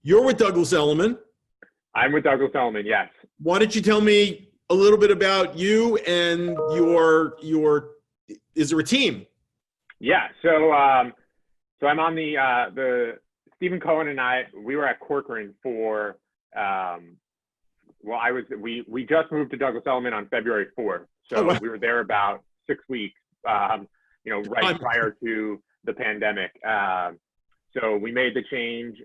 You're with Douglas Elliman. I'm with Douglas Elliman, yes. Why don't you tell me a little bit about you and your is there a team? Yeah, so I'm on the Stephen Cohen and we were at Corcoran for we just moved to Douglas Elliman on February 4th. So wow. We were there about 6 weeks, right prior to the pandemic. So we made the change,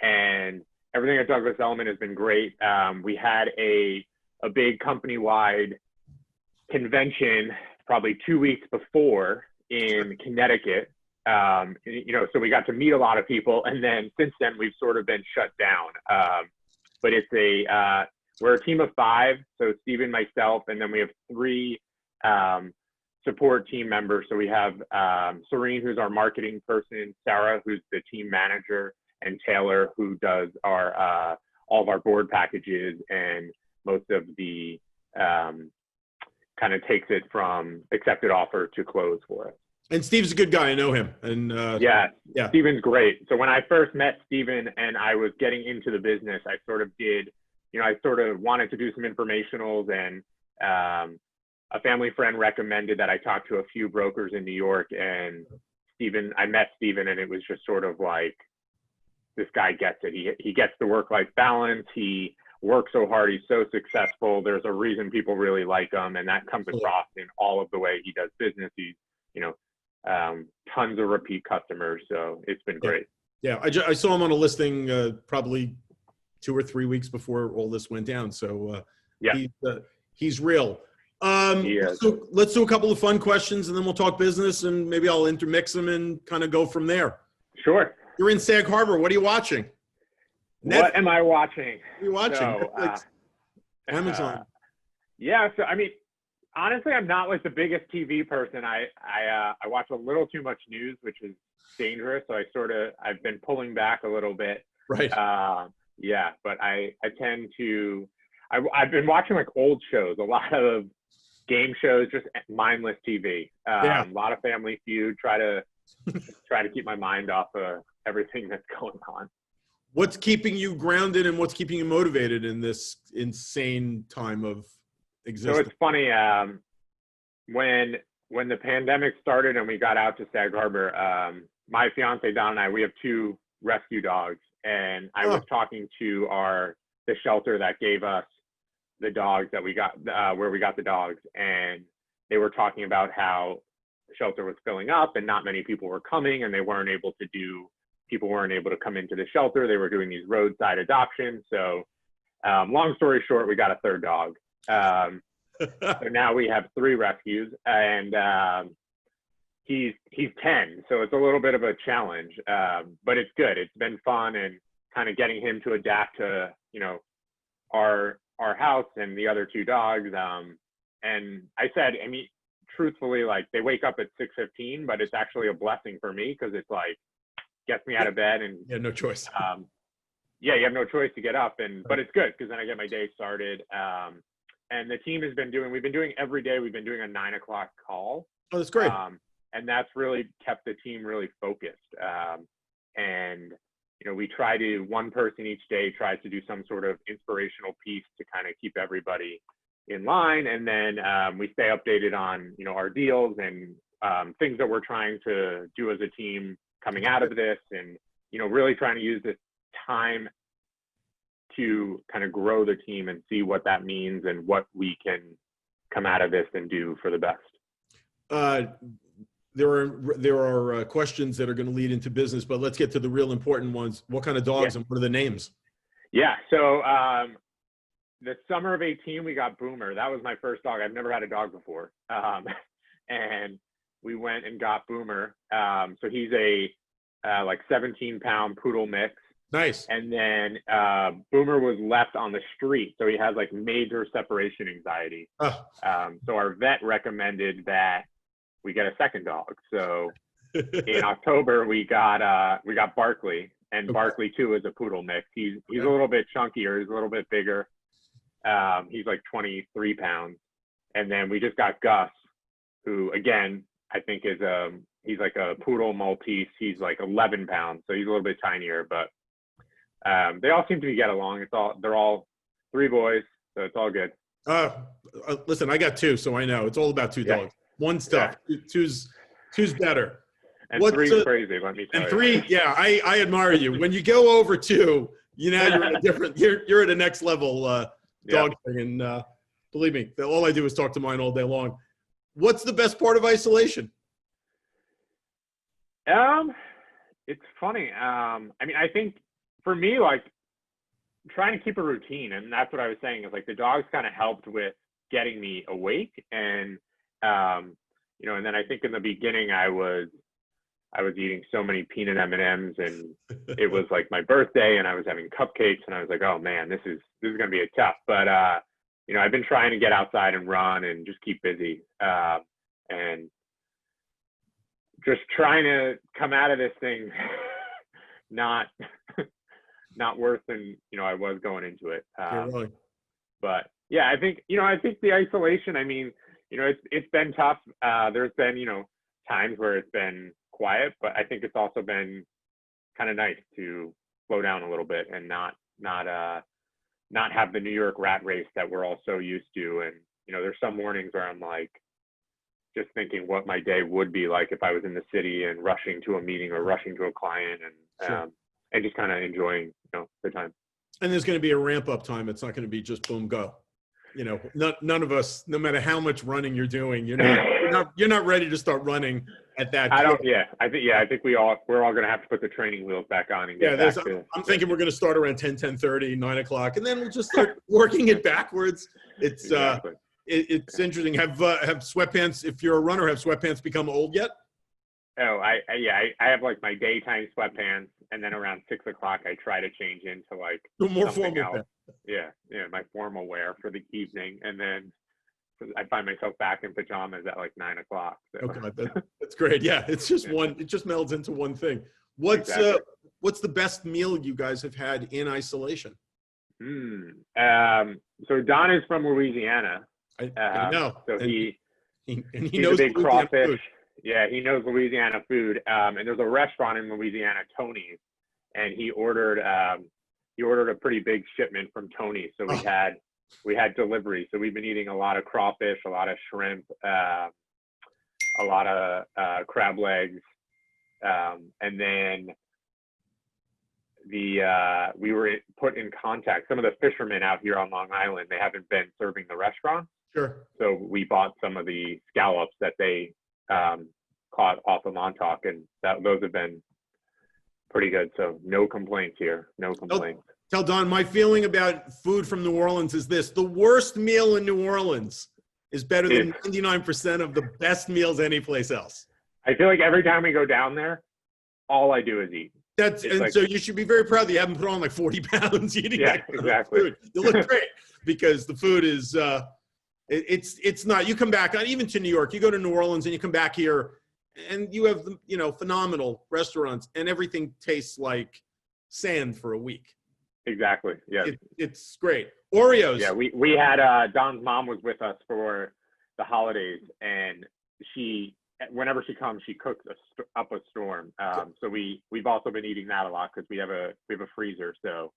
and everything at Douglas Elliman has been great. We had a big company-wide convention probably 2 weeks before in Connecticut. So we got to meet a lot of people, and then since then we've sort of been shut down. But we're a team of 5, so Steven, myself, and then we have 3 support team members. So we have Serene, who's our marketing person, Sarah, who's the team manager, and Taylor, who does all of our board packages and most of the kind of takes it from accepted offer to close for us. And Steve's a good guy. I know him. And yeah, Steven's great. So when I first met Steven and I was getting into the business, I sort of wanted to do some informationals, and a family friend recommended that I talk to a few brokers in New York, and I met Steven, and it was just sort of like, this guy gets it. He gets the work-life balance. He works so hard. He's so successful. There's a reason people really like him, and that comes across in all of the way he does business. He's, tons of repeat customers. So it's been great. Yeah. I saw him on a listing probably 2 or 3 weeks before all this went down. So he's real. So let's do a couple of fun questions, and then we'll talk business, and maybe I'll intermix them and kind of go from there. Sure. You're in Sag Harbor. What are you watching? What am I watching? What are you watching? Netflix, Amazon. So I mean, honestly, I'm not like the biggest TV person. I watch a little too much news, which is dangerous. So I've been pulling back a little bit. Right. But I tend to. I've been watching like old shows, a lot of game shows, just mindless TV. A lot of Family Feud. Try to keep my mind off of everything that's going on. What's keeping you grounded and what's keeping you motivated in this insane time of existence? So it's funny, when the pandemic started and we got out to Sag Harbor, my fiance Don and I, we have 2 rescue dogs, and I was talking to the shelter that gave us the dogs that we got, where we got the dogs, and they were talking about how the shelter was filling up and not many people were coming, and people weren't able to come into the shelter. They were doing these roadside adoptions. So long story short, we got a 3rd dog. So now we have 3 rescues, and he's 10. So it's a little bit of a challenge, but it's good. It's been fun, and kind of getting him to adapt to, our house and the other 2 dogs. And I said, I mean, truthfully, like, they wake up at 6:15, but it's actually a blessing for me, because it's like, gets me out of bed, and no choice. You have no choice to get up, but it's good, because then I get my day started. And the team we've been doing every day, we've been doing a 9 o'clock call. Oh, that's great. And that's really kept the team really focused. And, we try to, one person each day tries to do some sort of inspirational piece to kind of keep everybody in line. And then we stay updated on, our deals and things that we're trying to do as a team coming out of this, and, really trying to use this time to kind of grow the team and see what that means and what we can come out of this and do for the best. There are questions that are going to lead into business, but let's get to the real important ones. What kind of dogs and what are the names? Yeah. So the summer of 18, we got Boomer. That was my first dog. I've never had a dog before. And we went and got Boomer. So he's a like 17-pound poodle mix. Nice. And then Boomer was left on the street. So he has like major separation anxiety. So our vet recommended that we get a 2nd dog. So in October, we got Barkley, and Barkley too is a poodle mix. He's a little bit chunkier. He's a little bit bigger. He's like 23 pounds. And then we just got Gus, who again, I think he's like a poodle Maltese. He's like 11 pounds. So he's a little bit tinier, but They all seem to get along. They're all 3 boys, so it's all good. Listen, I got 2, so I know it's all about 2 dogs. One's tough. Two's better. And 3's crazy, let me tell you. And 3, yeah, I admire you. When you go over 2, you're in a different. You're at a next level dog thing, and believe me, all I do is talk to mine all day long. What's the best part of isolation? It's funny. I mean, I think for me, like, trying to keep a routine, and that's what I was saying, is like the dogs kind of helped with getting me awake, and you know, and then I think in the beginning I was eating so many peanut M&Ms, and it was like my birthday, and I was having cupcakes, and I was like, oh man, this is gonna be a tough. But you know, I've been trying to get outside and run and just keep busy, and just trying to come out of this thing not worse than, you know, I was going into it. Really. But yeah, I think the isolation, I mean, you know, it's been tough. There's been, you know, times where it's been quiet, but I think it's also been kind of nice to slow down a little bit and not have the New York rat race that we're all so used to. And, you know, there's some mornings where I'm like, just thinking what my day would be like if I was in the city and rushing to a meeting or rushing to a client, and just kind of enjoying, you know, the time. And there's going to be a ramp up time. It's not going to be just boom, go. You know, none of us, no matter how much running you're doing, you're not ready to start running at that. I think we're all going to have to put the training wheels back on and get back to. I'm thinking we're going to start around 10:30, 9 o'clock, and then we'll just start working it backwards. It's exactly. It's interesting. Have sweatpants, if you're a runner, have sweatpants become old yet? Oh, I have like my daytime sweatpants, and then around 6 o'clock I try to change into like more formal else. Yeah, my formal wear for the evening, and then I find myself back in pajamas at like 9 o'clock. So. Okay, that's great. Yeah, it's just one. It just melds into one thing. What's the best meal you guys have had in isolation? So Don is from Louisiana. I know. So he's knows a big crawfish. Food. Yeah, he knows Louisiana food. And there's a restaurant in Louisiana, Tony's, and he ordered a pretty big shipment from Tony's. So we had delivery. So we've been eating a lot of crawfish, a lot of shrimp, a lot of crab legs, and then we were put in contact. Some of the fishermen out here on Long Island, they haven't been serving the restaurant. Sure. So we bought some of the scallops that they caught off of Montauk, and those have been pretty good. So no complaints here. No complaints. Tell Don, my feeling about food from New Orleans is this: the worst meal in New Orleans is better than 99% of the best meals anyplace else. I feel like every time we go down there, all I do is eat. So you should be very proud that you haven't put on like 40 pounds eating that kind of food. You look great because the food is it's not. You come back even to New York, you go to New Orleans and you come back here and you have, you know, phenomenal restaurants and everything tastes like sand for a week. Exactly. Yeah. It's great. Oreos. Yeah, we had Don's mom was with us for the holidays, and whenever she comes, she cooks up a storm. So we've also been eating that a lot because we have a freezer. So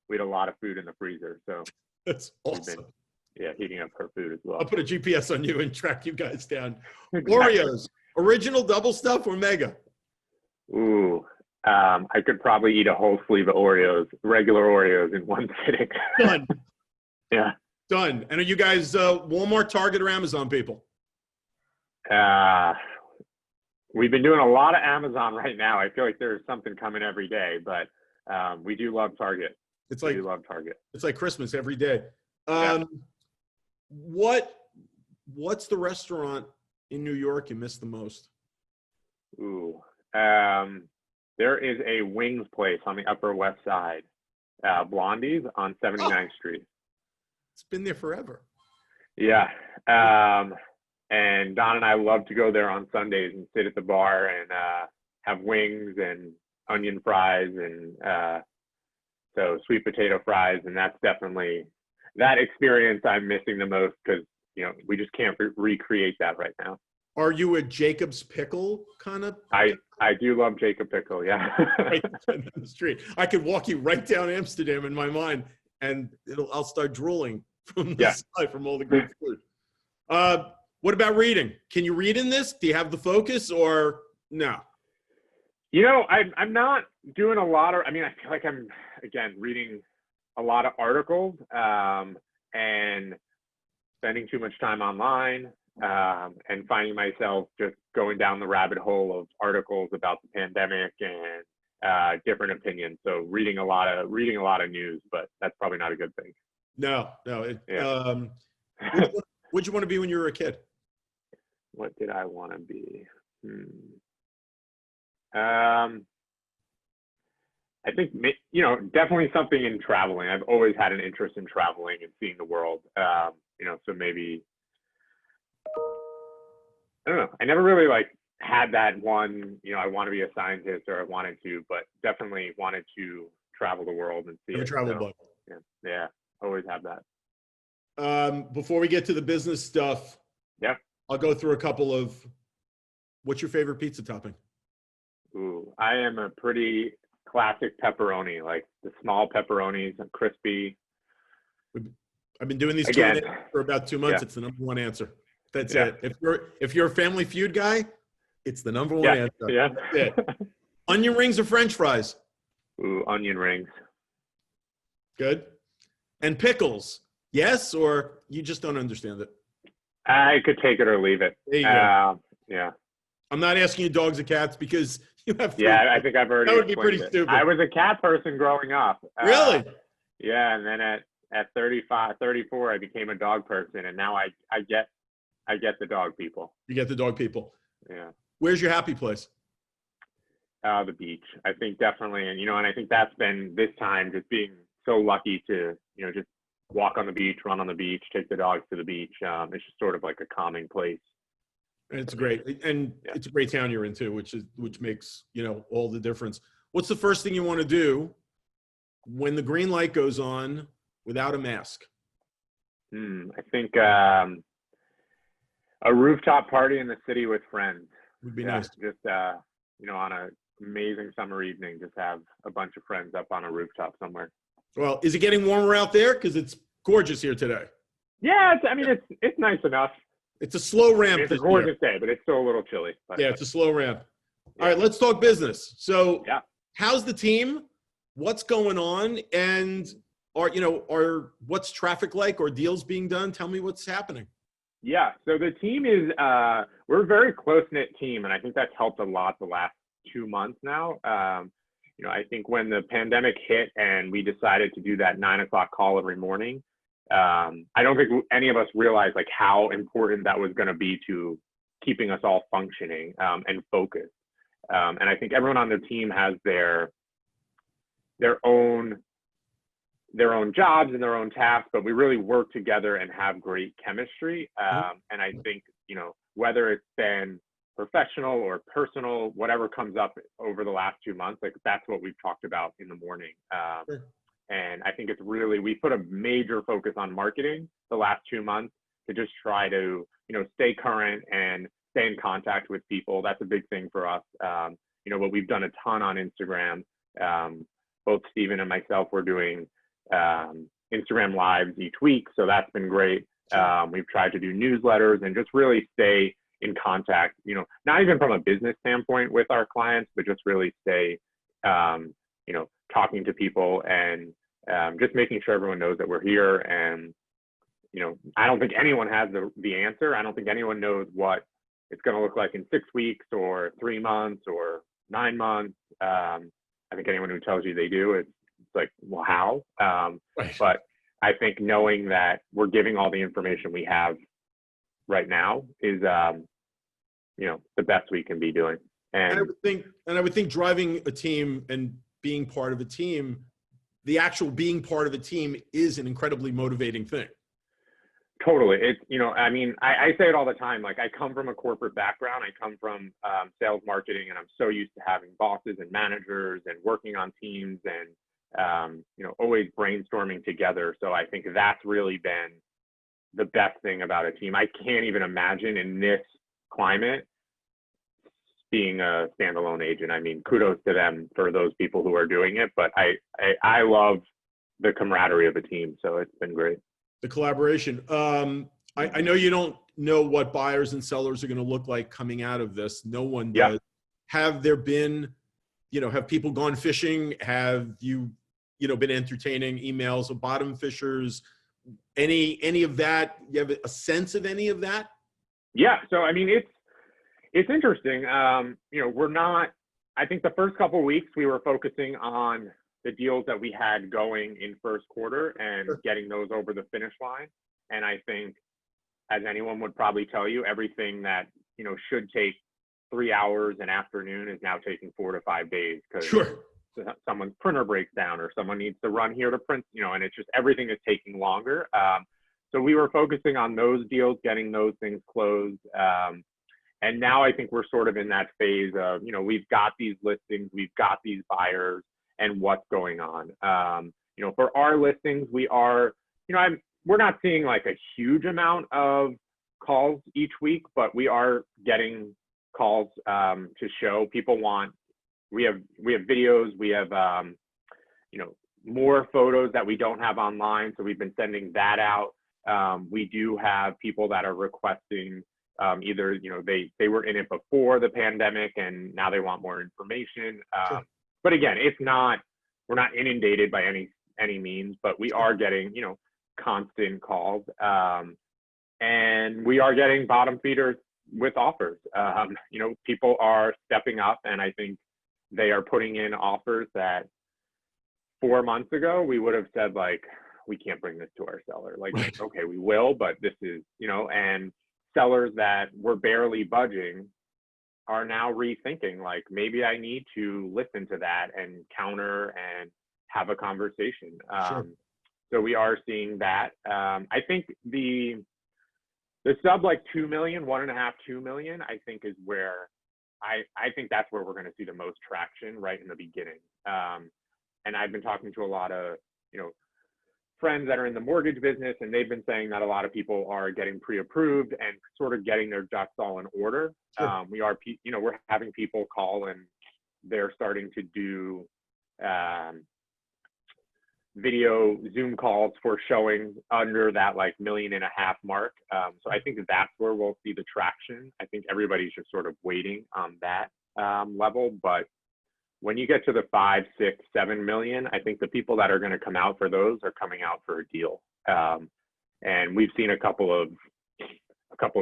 we had a lot of food in the freezer. So that's awesome. Heating up her food as well. I'll put a GPS on you and track you guys down. Oreos, original double stuff or mega? Ooh, I could probably eat a whole sleeve of Oreos, regular Oreos, in one sitting. Done. Yeah. Done. And are you guys Walmart, Target, or Amazon people? We've been doing a lot of Amazon right now. I feel like there's something coming every day, but we do love Target. We do love Target. It's like Christmas every day. What's the restaurant in New York you miss the most? Ooh, there is a wings place on the Upper West Side, Blondie's on 79th Street. It's been there forever. Yeah. And Don and I love to go there on Sundays and sit at the bar and have wings and onion fries and so sweet potato fries. And that's definitely that experience I'm missing the most because, you know, we just can't recreate that right now. Are you a Jacob's pickle kind of? I do love Jacob Pickle. Yeah. I do love Jacob Pickle. Yeah. Right down the street. I could walk you right down Amsterdam in my mind, and I'll start drooling from the side from all the great food. What about reading? Can you read in this? Do you have the focus or no? You know, I'm not doing a lot of. I mean, I feel like I'm again reading a lot of articles and spending too much time online. And finding myself just going down the rabbit hole of articles about the pandemic and different opinions. So reading a lot of news, but that's probably not a good thing. No. What'd you want to be when you were a kid? What did I want to be? I think, you know, definitely something in traveling. I've always had an interest in traveling and seeing the world. You know, so maybe. I don't know. I never really like had that one, you know, I want to be a scientist or I wanted to, but definitely wanted to travel the world and see it. Travel book. Yeah, always have that. Before we get to the business stuff, I'll go through a couple of, what's your favorite pizza topping? Ooh, I am a pretty classic pepperoni, like the small pepperonis and crispy. I've been doing these Q&A for about 2 months. It's the number one answer. That's it. If you're a Family Feud guy, it's the number one answer. Yeah. That's it. Onion rings or French fries? Ooh, onion rings. Good. And pickles? Yes, or you just don't understand it? I could take it or leave it. There you go. Yeah. I'm not asking you dogs or cats because you have three. Yeah, I think I've already. That would be pretty stupid. I was a cat person growing up. Really? Yeah, and then at 35, 34, I became a dog person, and now I get the dog people. You get the dog people. Yeah. Where's your happy place? The beach. I think definitely, and and I think that's been this time just being so lucky to just walk on the beach, run on the beach, take the dogs to the beach. It's just sort of like a calming place. And it's great, and it's a great town you're in too, which makes all the difference. What's the first thing you want to do when the green light goes on without a mask? I think a rooftop party in the city with friends would be nice. Just on an amazing summer evening, just have a bunch of friends up on a rooftop somewhere. Well, is it getting warmer out there? Because it's gorgeous here today. Yeah, it's nice enough. It's a slow ramp. It's a gorgeous day, but it's still a little chilly. But. Yeah, it's a slow ramp. All right, let's talk business. So, how's the team? What's going on? And what's traffic like or deals being done? Tell me what's happening. Yeah, so the team is we're a very close-knit team, and I think that's helped a lot the last 2 months now. I think when the pandemic hit and we decided to do that 9 o'clock call every morning, I don't think any of us realized like how important that was going to be to keeping us all functioning and focused. And I think everyone on the team has their own jobs and their own tasks, but we really work together and have great chemistry. And I think, whether it's been professional or personal, whatever comes up over the last 2 months, like that's what we've talked about in the morning. And I think it's really, we put a major focus on marketing the last 2 months to just try to, stay current and stay in contact with people. That's a big thing for us. But we've done a ton on Instagram. Both Steven and myself were doing Instagram lives each week. So that's been great. We've tried to do newsletters and just really stay in contact, not even from a business standpoint with our clients, but just really stay, talking to people and just making sure everyone knows that we're here. And, I don't think anyone has the answer. I don't think anyone knows what it's going to look like in 6 weeks or 3 months or 9 months. I think anyone who tells you they do, it's like, well, how? Right. But I think knowing that we're giving all the information we have right now is, the best we can be doing. And I would think driving a team and being part of a team, the actual being part of a team is an incredibly motivating thing. Totally. It's, I say it all the time. Like I come from a corporate background. I come from sales marketing, and I'm so used to having bosses and managers and working on teams and, always brainstorming together. So I think that's really been the best thing about a team. I can't even imagine in this climate, being a standalone agent. I mean, kudos to them for those people who are doing it, but I love the camaraderie of a team. So it's been great. The collaboration. I know you don't know what buyers and sellers are going to look like coming out of this. No one does. Have there been, have people gone fishing? Have you, been entertaining emails of bottom fishers? Any of that? You have a sense of any of that? Yeah. So, I mean, it's interesting. We're not, I think the first couple of weeks we were focusing on the deals that we had going in first quarter and getting those over the finish line. And I think, as anyone would probably tell you, everything that, should take 3 hours an afternoon is now taking 4 to 5 days because someone's printer breaks down or someone needs to run here to print, and it's just everything is taking longer. So we were focusing on those deals, getting those things closed. And now I think we're sort of in that phase of, we've got these listings, we've got these buyers, and what's going on. For our listings, we are, we're not seeing like a huge amount of calls each week, but we are getting calls to show. People want, we have videos, we have, more photos that we don't have online. So we've been sending that out. We do have people that are requesting either, they were in it before the pandemic and now they want more information. But again, we're not inundated by any means, but we are getting, constant calls. And we are getting bottom feeders with offers. People are stepping up, and I think they are putting in offers that 4 months ago, we would have said, like, we can't bring this to our seller. Like, okay, we will, but this is, and sellers that were barely budging are now rethinking, like, maybe I need to listen to that and counter and have a conversation. So we are seeing that. I think the sub like 2 million, 1.5, 2 million, I think is where I think that's where we're going to see the most traction right in the beginning. And I've been talking to a lot of, friends that are in the mortgage business, and they've been saying that a lot of people are getting pre-approved and sort of getting their ducks all in order. We're having people call and they're starting to do video Zoom calls for showing under that like 1.5 million mark. So I think that's where we'll see the traction. I think everybody's just sort of waiting on that level, but when you get to the 5, 6, 7 million, I think the people that are going to come out for those are coming out for a deal. And we've seen a couple of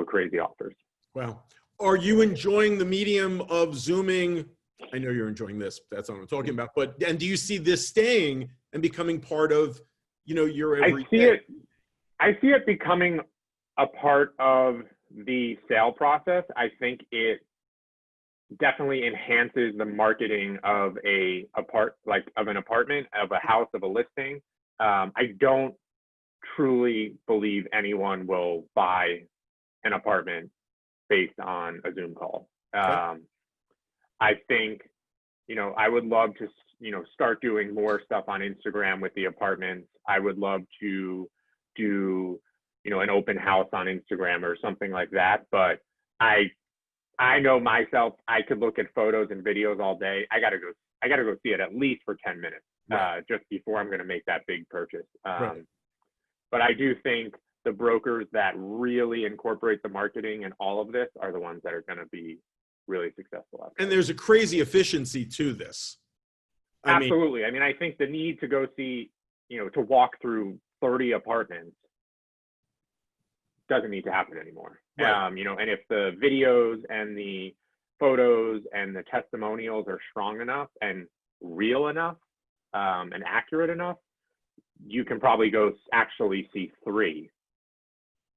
crazy offers. Wow. Are you enjoying the medium of Zooming? I know you're enjoying this. That's what I'm talking about. And do you see this staying and becoming part of, your everyday? I see it becoming a part of the sale process. I think it definitely enhances the marketing of an apartment, of a house, of a listing. I don't truly believe anyone will buy an apartment based on a Zoom call. I think, I would love to, start doing more stuff on Instagram with the apartments. I would love to do, an open house on Instagram or something like that. But I know myself, I could look at photos and videos all day. I gotta go see it at least for 10 minutes, just before I'm going to make that big purchase. But I do think the brokers that really incorporate the marketing and all of this are the ones that are going to be really successful. And there's a crazy efficiency to this. Absolutely. I mean, I think the need to go see, to walk through 30 apartments doesn't need to happen anymore. And if the videos and the photos and the testimonials are strong enough and real enough and accurate enough, you can probably go actually see 3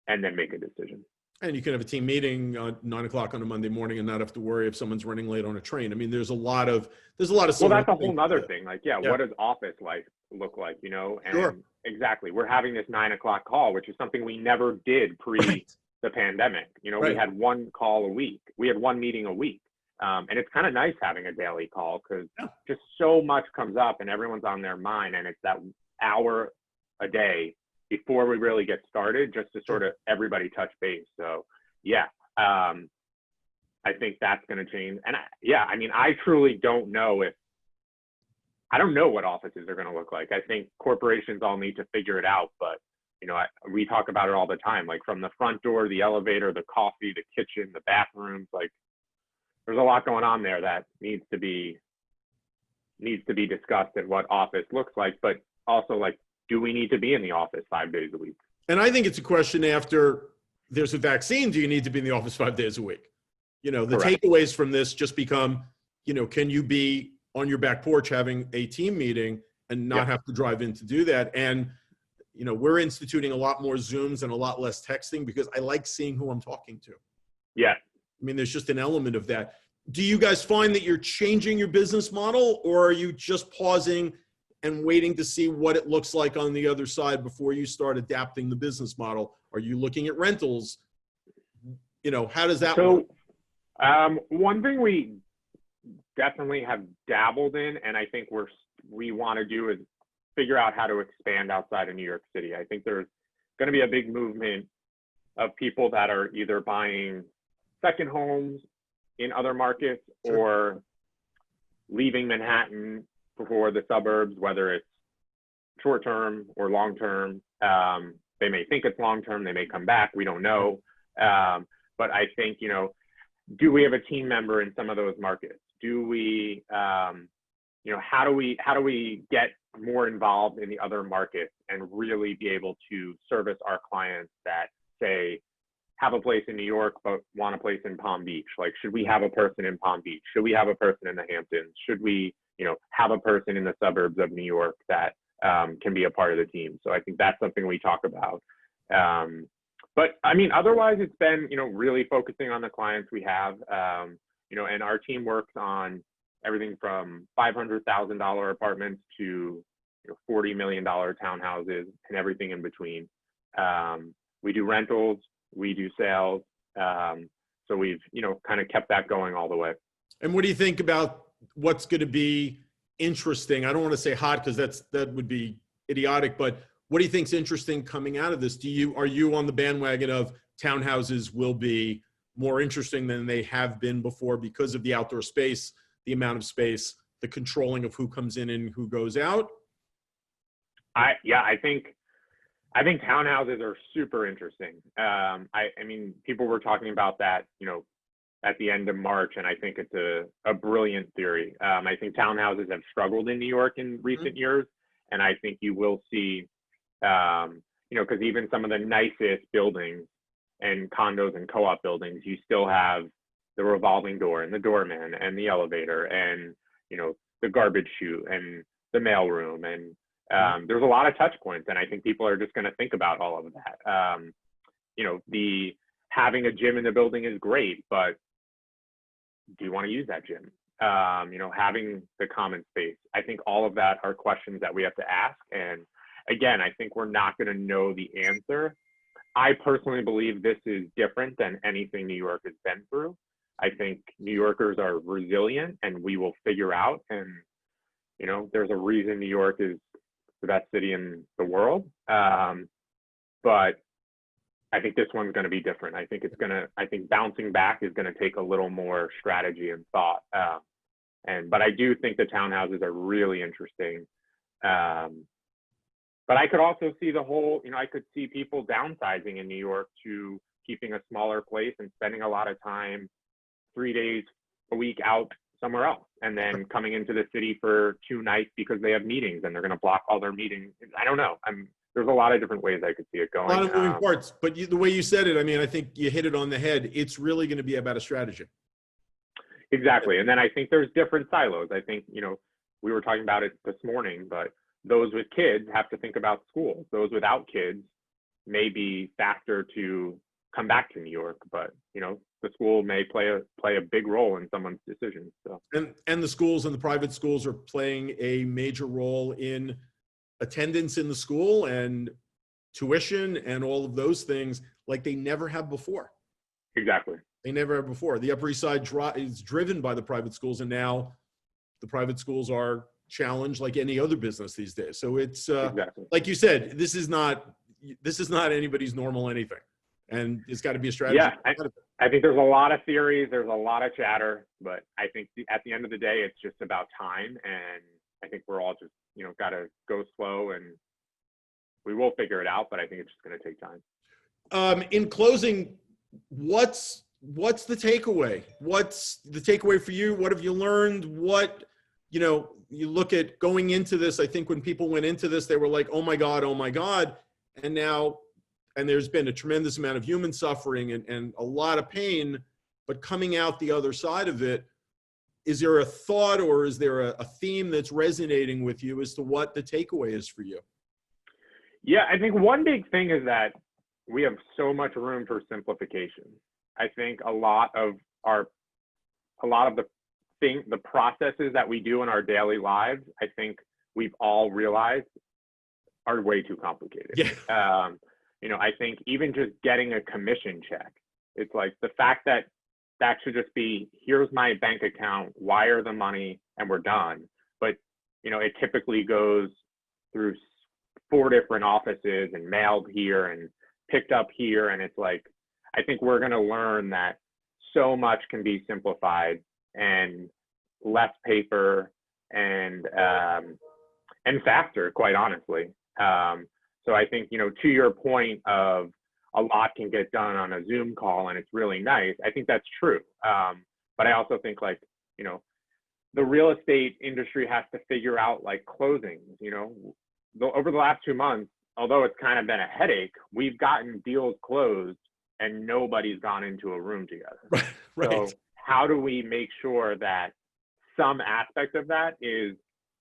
and then make a decision. And you can have a team meeting at 9 o'clock on a Monday morning and not have to worry if someone's running late on a train. I mean, there's a lot of. Well, that's a whole nother thing. Like, what does office life look like? And exactly, we're having this 9 o'clock call, which is something we never did pre the pandemic. We had 1 call a week. We had 1 meeting a week. And it's kind of nice having a daily call because just so much comes up and everyone's on their mind. And it's that hour a day before we really get started, just to sort of everybody touch base. So I think that's going to change. And I mean, I truly don't know I don't know what offices are going to look like. I think corporations all need to figure it out, but you know, we talk about it all the time, like from the front door, the elevator, the coffee, the kitchen, the bathrooms, like there's a lot going on there that needs to be discussed and what office looks like, but also like, do we need to be in the office 5 days a week? And I think it's a question after there's a vaccine, do you need to be in the office 5 days a week? You know, the Correct. takeaways from this just become, you know, can you be on your back porch having a team meeting and not have to drive in to do that? And, you know, we're instituting a lot more Zooms and a lot less texting because I like seeing who I'm talking to. Yeah. I mean, there's just an element of that. Do you guys find that you're changing your business model, or are you just pausing and waiting to see what it looks like on the other side before you start adapting the business model? Are you looking at rentals? You know, how does that work? One thing we definitely have dabbled in, and I think we want to do, is figure out how to expand outside of New York City. I think there's going to be a big movement of people that are either buying second homes in other markets or leaving Manhattan for the suburbs, whether it's short term or long term. They may think it's long term, they may come back, we don't know. But I think, you know, do we have a team member in some of those markets? Do we, you know, how do we get more involved in the other markets and really be able to service our clients that say have a place in New York but want a place in Palm Beach? Like, should we have a person in Palm Beach? Should we have a person in the Hamptons? Should we, you know, have a person in the suburbs of New York that can be a part of the team? So I think that's something we talk about. But I mean, otherwise it's been, you know, really focusing on the clients we have, you know, and our team works on everything from $500,000 apartments to, you know, $40 million townhouses and everything in between. We do rentals, we do sales. So we've, you know, kind of kept that going all the way. And what do you think about what's going to be interesting? I don't want to say hot because that would be idiotic, but what do you think's interesting coming out of this? Are you on the bandwagon of townhouses will be more interesting than they have been before because of the outdoor space, the amount of space, the controlling of who comes in and who goes out? I think townhouses are super interesting. I mean, people were talking about that, you know, at the end of March, and I think it's a brilliant theory. I think townhouses have struggled in New York in recent years, and I think you will see, you know, because even some of the nicest buildings and condos and co-op buildings, you still have the revolving door and the doorman and the elevator and, you know, the garbage chute and the mailroom, and there's a lot of touch points, and I think people are just going to think about all of that. You know, having a gym in the building is great, but do you want to use that gym? You know, having the common space. I think all of that are questions that we have to ask. And again, I think we're not going to know the answer. I personally believe this is different than anything New York has been through. I think New Yorkers are resilient, and we will figure out. And, you know, there's a reason New York is the best city in the world. But I think this one's going to be different. I think bouncing back is going to take a little more strategy and thought. But I do think the townhouses are really interesting. But I could also see I could see people downsizing in New York to keeping a smaller place and spending a lot of time 3 days a week out somewhere else, and then coming into the city for 2 nights because they have meetings and they're going to block all their meetings. I don't know. There's a lot of different ways I could see it going. A lot of moving parts, but the way you said it, I mean, I think you hit it on the head. It's really going to be about a strategy. Exactly. And then I think there's different silos. I think, you know, we were talking about it this morning, but those with kids have to think about schools. Those without kids may be faster to come back to New York, but, you know, the school may play a big role in someone's decision. So. And the schools and the private schools are playing a major role in attendance in the school and tuition and all of those things like they never have before. Exactly. They never have before. The Upper East Side is driven by the private schools, and now the private schools are challenged like any other business these days. So it's exactly. Like you said, this is not anybody's normal anything, and it's got to be a strategy. Yeah, I think there's a lot of theories, there's a lot of chatter, but I think at the end of the day, it's just about time. And I think we're all just, got to go slow, and we will figure it out, but I think it's just going to take time. In closing, what's the takeaway? What's the takeaway for you? What have you learned? What, you look at going into this, I think when people went into this, they were like, oh my God. And now, and there's been a tremendous amount of human suffering and a lot of pain, but coming out the other side of it, is there a thought or is there a theme that's resonating with you as to what the takeaway is for you? Yeah, I think one big thing is that we have so much room for simplification. I think a lot of the processes that we do in our daily lives, I think we've all realized are way too complicated. Yeah. I think even just getting a commission check, it's like the fact that should just be, here's my bank account, wire the money, and we're done. But, it typically goes through 4 different offices and mailed here and picked up here. And it's like, I think we're going to learn that so much can be simplified and less paper and faster, quite honestly. So I think, to your point of a lot can get done on a Zoom call and it's really nice, I think that's true. But I also think the real estate industry has to figure out closings, over the last 2 months, although it's kind of been a headache, we've gotten deals closed and nobody's gone into a room together. Right. So how do we make sure that some aspect of that is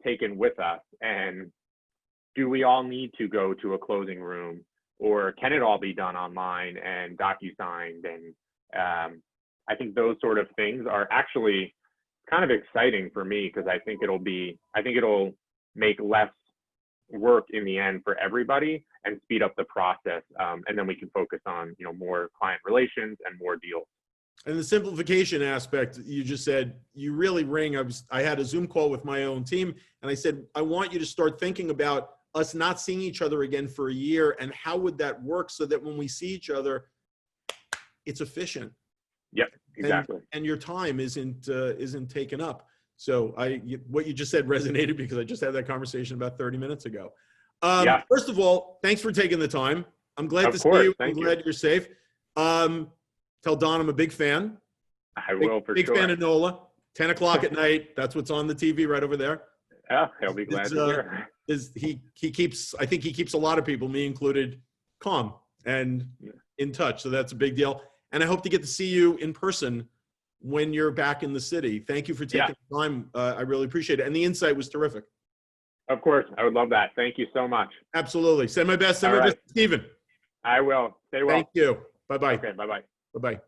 taken with us? And do we all need to go to a closing room, or can it all be done online and DocuSigned? And I think those sort of things are actually kind of exciting for me, because I think it'll make less work in the end for everybody and speed up the process. And then we can focus on, more client relations and more deals. And the simplification aspect, you just said, you really ring. I had a Zoom call with my own team, and I said, I want you to start thinking about us not seeing each other again for a year, and how would that work so that when we see each other, it's efficient. Yep, exactly. And your time isn't taken up. So what you just said resonated, because I just had that conversation about 30 minutes ago. First of all, thanks for taking the time. I'm glad to see you. I'm glad you're safe. Tell Don I'm a big fan. I will, for sure. Big fan of NOLA. 10 o'clock at night. That's what's on the TV right over there. Yeah, he'll be glad to hear. I think he keeps a lot of people, me included, calm and in touch. So that's a big deal. And I hope to get to see you in person when you're back in the city. Thank you for taking the time. I really appreciate it. And the insight was terrific. Of course. I would love that. Thank you so much. Absolutely. Send my best. Send my best to Stephen. I will. Stay well. Thank you. Bye-bye. Okay, bye-bye. Bye-bye.